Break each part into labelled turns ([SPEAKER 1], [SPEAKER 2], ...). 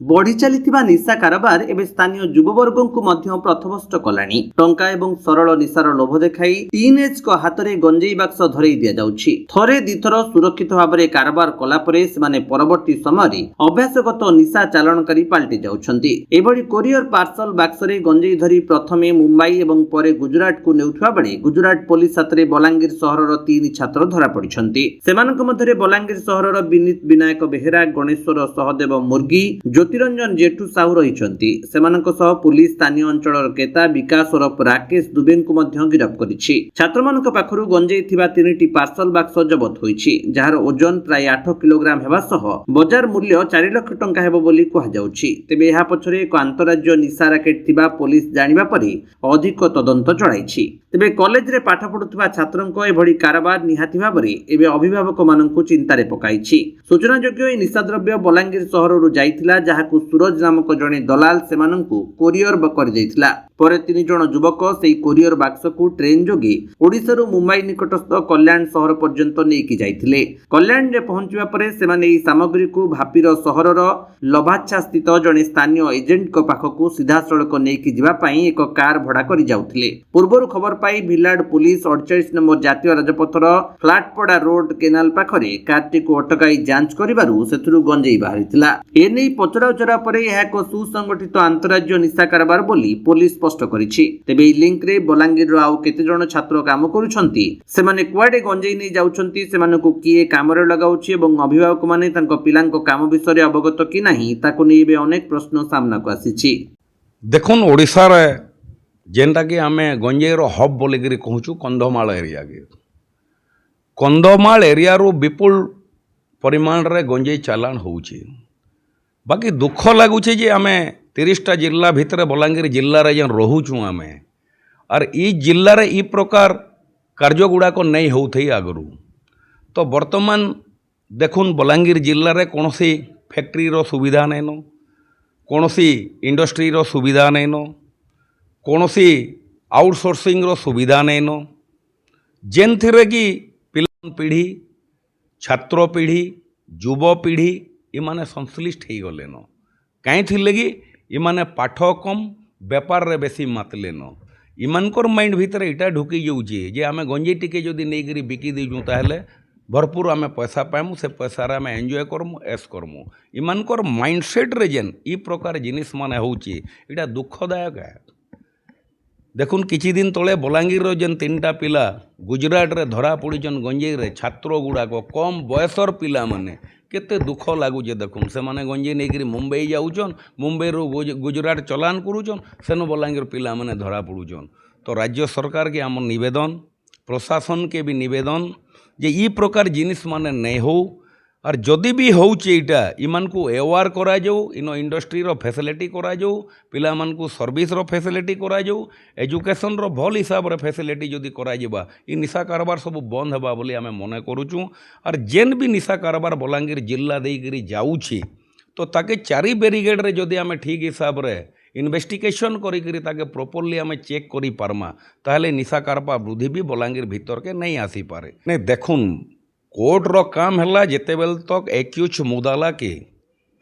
[SPEAKER 1] बढ़ी चली निशा कारोबार एवं स्थानीय युववर्ग को प्रथमस्त कलानी टंका एवं सरल निशार लोभ देखाई टीनेज को हाथ में गंजेई बाक्स धरई दि जाउछि। थरे दिथर सुरक्षित भाव में कारोबार कलापरे सेमाने परवर्ती समय अभ्यासगत निशा चालाणकारी पलटि जाउछन्ति। एभली कोरियर पार्सल बाक्स रे गंजेई धरी प्रथमे मुंबई एवं परे गुजरात को नेउथुवा बेले गुजरात पुलिस हाथ में बलांगीर सहरर 3 छात्र धरा पड़िछन्ति। सेमानक मध्यरे बलांगीर सहरर विनीत विनायक बेहेरा, गणेश्वर सहदेव मुर्गी, ज्योतिरंजन जेठू साहू रहिछन्ति। सेमानक सह पुलिस स्थानीय अंचलर केता विकास ओरफ राकेश दुबे को मध्य गिरफ करिछि। छात्रमानक पाखरु गंजेई थिबा 3टी पार्सल बाक्स जबत होइछि, जहार ओजन प्राय 8 किलोग्राम हेबा सह बजार मूल्य 4 लाख टंका हेबो बोली कुहा जाउछि। तेबे एहा पछरे एक अंतरराज्य निशा राकेट थिबा पुलिस जानिबा परे अधिक तदंत चलाइछि। तेबे कॉलेज रे पाठ पढुथिबा छात्रंको एभली कारोबार निहाती भाबरे एबे अभिभावक माननकु चिंतारे पकाइछि। सूचनायोग्य ए निशाद्रव्य बलांगीर सहररु जाइथिला, जहाकु सूरज नामक जणे दलाल सेमानंकु कोरियर कर दैथिला। परे 3 जण युवक सेई कोरियर बाक्स को ट्रेन जोगे ओडिशारु मुंबई निकटस्थ कल्याण सहर पर्यंत नेकी जाइथिले। कल्याण रे पहुंचवा परे सेमाने एई सामग्री को भापीर सहरर लभाच्छा स्थित जणे स्थानीय एजेंट को पाखकु सीधा सड़क नेकी जिबा पई एक कार भड़ा करि जाउथिले। पूर्वरु खबर पाई भिलाड पुलिस 48 नंबर जातीय राजपथर फ्लाटपड़ा रोड केनाल पाखरे कारटी को अटकाई जांच करिबारु सेथुरु गंजेई बाहरिथिला। एनै पचराउचरा परे यह एक सुसंगठित अंतरराज्य निशा कारोबार बोली पुलिस स्पष्ट करिछि। तेबे ई लिंक रे बलांगीर आउ केते जण छात्र काम करूछन्ति, सेमाने कुआडे गंजेई नै जाउछन्ति, सेमानकु किए कामरे लगाउछि एवं अभिभावक माने तांको पिलांको काम विषय अवगत कि नाही ताकु नै बे अनेक प्रश्न सामना को आसीछि।
[SPEAKER 2] देखुन ओडिसा रे जेनटा कि आमे गंजेईर हब बोलिकी कहूँ कंधमाल एरिया के कंधमाल एरिया रो विपुल परिमाण रे गंजेई चालान होउछि। बाकी दुख लगुचे जे आमे 30टा जिला भितर बलांगीर जिल्ला रे जेन रहुछु आमे और ई जिल्ला रे ई प्रकार कार्य गुड़ाक नहीं होथई आगरू। तो वर्तमान देखुन बलांगीर जिल्ला रे कोनोसी फैक्ट्री रो सुविधा नहीं न, कोनोसी इंडस्ट्री रो सुविधा नहीं न, कोनोसी आउटसोर्सिंग रो सुविधा नहीं न, जेन थिरे कि पिला पीढ़ी, छात्र पीढ़ी, युव पीढ़ी इमाने संश्लिष्ट हो गले न। कहीं थिले कि इमाने पाठ कम बेपार रे बेसी मातले न। इमानकर माइंड भीतर इटा ढुकी जाउछे जे आमे गंजेई टिके जदि नै करी बिकी देजु ताहले भरपूर आमे पैसा पाइमु, से पैसा रे आमे एन्जॉय करमु, ऐश करमु। इमानकर माइंडसेट रे जेन ई प्रकार जिनिस माने होउछे इटा दुखदायक है। देखुन किछि दिन तले बलांगीर रो जेन 3टा पिला गुजरात रे धरा पड़ीचन गंजेई रे, छात्र गुड़ाक कम बयसर पिला माने केते दुख लगुचे। देखुन से माने गंजेई नहीं मुंबई जाऊन, मुंबई रो गुजरात चलान करूचन, सेन बलांगीर पिला माने धरा पड़ूचन। तो राज्य सरकार के आम निवेदन, प्रशासन के भी निवेदन जे ई प्रकार जिनिस माने नहीं हो, और जदि भी होउचे इटा इमान को एवार करा जाऊ, इनो इंडस्ट्री रो फैसिलिटी करा जाऊ, पिला मान को सर्विस रो फैसिलिटी करा जाऊ, एजुकेशन रो भल हिसाब रे फैसिलिटी जदि करा जिबा ई निशा कारोबार सब बंद हेबा बोली आमे मने करूचु। और जेन भी निशा कारोबार बलांगीर जिल्ला देइकरी जाउछि तो ताके 4 बैरिगेड रे जदि आमे ठीक हिसाब रे इन्वेस्टिगेशन करिकरी ताके प्रॉपर्ली आमे चेक करि पारमा ताहले निशा कारोबार वृद्धि भी बलांगीर भीतर के नहीं आसी पारे। ने देखुन कोर्ट रो काम है जिते बेल तक एक्यूज मुदाला के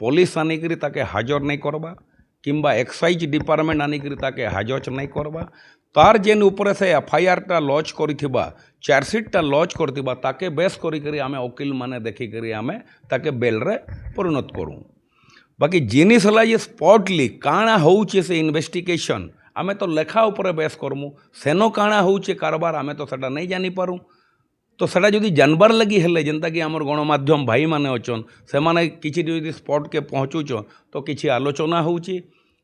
[SPEAKER 2] पुलिस आनिकरी ताके हाजर नहीं करवा किंबा एक्साइज डिपार्टमेंट आनिकरी ताके हाजर नहीं करवा, तार जेन ऊपर से एफआईआर टा लॉन्च करिथिबा, चार्जशीट टा लॉन्च करथिबा ताके बेस करिकरी आमे वकील माने देखिकरी आमे ताके बेल रे परिणत करूँ। बाकी जिनिस हला ये स्पॉटली काଣା होउचे से इन्वेस्टिगेशन आमे तो लेखा ऊपर बेस करमु, सेनो काଣା होउचे कारोबार आमे तो सेटा नहीं जानी पारूँ। तो सेटा जदि जानबार लगी हेले जेनता कि आमर गणमाध्यम भाई माने अछन से माने किछि जदि स्पॉट के पहुँचुछन तो किछि आलोचना होउछि,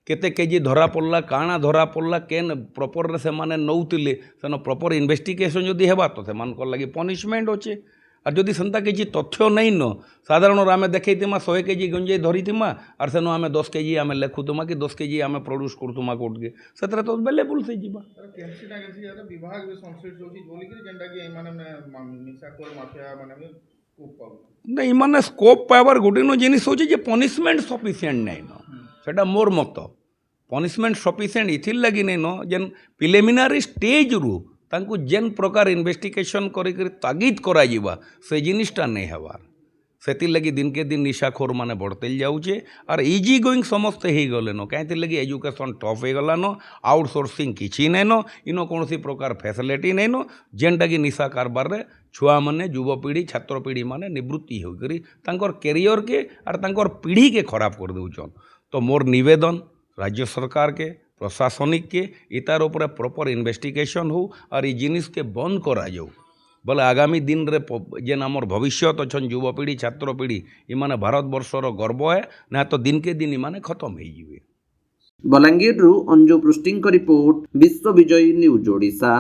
[SPEAKER 2] केते केजी धरा पड़ला, काଣା धरा पड़ला, केन प्रॉपर रे से माने नौतिले सेनो प्रॉपर इन्वेस्टिगेशन जदि हेबा तो सेमानकर लगी पनिशमेंट होचे। और जदि सेंता किछि तथ्य नहीं न साधारण आमे देखैतिमा 100 केजी गंजेई धरितिमा और सेनो आमे 10 केजी आमे लेखुतमा कि 10 केजी आमे प्रोड्यूस करतुमा कोर्ट के सेतरे तो अवेलेबल से जिबा
[SPEAKER 3] केनसिटा केनसी यार विभाग भी संश्लिष्ट होछि बोली कि जेंटा कि माने निशा कोर माफिया माने स्कोप पाउ
[SPEAKER 2] नहीं माने स्कोप पावर गुटिनो जिनिस होछि जे पनिशमेंट सफिशिएंट नहीं न सेटा मोर मत। पनिशमेंट सफिशिएंट इथिल लगी नहीं न जेन प्रिलिमिनारी स्टेज रु तांको जेन प्रकार इन्वेस्टिगेशन करिकरी तागिद करा जिबा से जिनिसटा नहीं हेबार ସେଥିର୍ ଲାଗି ଦିନକେ ଦିନ ନିଶାଖୋର ମାନେ ବଢ଼ତେଲ୍ ଯାଉଛେ ଆର୍ ଇଜି ଗୋଇଂ ସମସ୍ତେ ହେଇଗଲେନ କାହିଁଥିର୍ ଲାଗି ଏଜୁକେସନ୍ ଟପ୍ ହେଇଗଲାନ ଆଉଟସୋର୍ସିଂ କିଛି ନାଇଁନ ଇନ କୌଣସି ପ୍ରକାର ଫ୍ୟାସିଲିଟି ନାଇଁନ ଯେନ୍ଟାକି ନିଶା କାରବାରରେ ଛୁଆମାନେ ଯୁବପିଢ଼ି ଛାତ୍ରପିଢ଼ି ମାନେ ନିବୃତ୍ତି ହୋଇକରି ତାଙ୍କର କ୍ୟାରିୟରକେ ଆର୍ ତାଙ୍କର ପିଢ଼ିକେ ଖରାପ କରିଦେଉଛନ୍ ତ ମୋର୍ ନିବେଦନ राज्य सरकार के प्रशासनिक के इतार उपरे प्रॉपर इन्वेस्टिगेशन हो और ये जिनिस के बंद करा जाऊ बोले आगामी दिन रे जेन आमर भविष्य अच्छा युवपीढ़ी छात्रपीढ़ी इमाने भारत वर्षर गर्व है ना तो दिन के दिन इमाने खत्म हो जाए।
[SPEAKER 1] बलांगीर अंजु पृष्टि रिपोर्ट विश्व विजयी न्यूज ओडिशा।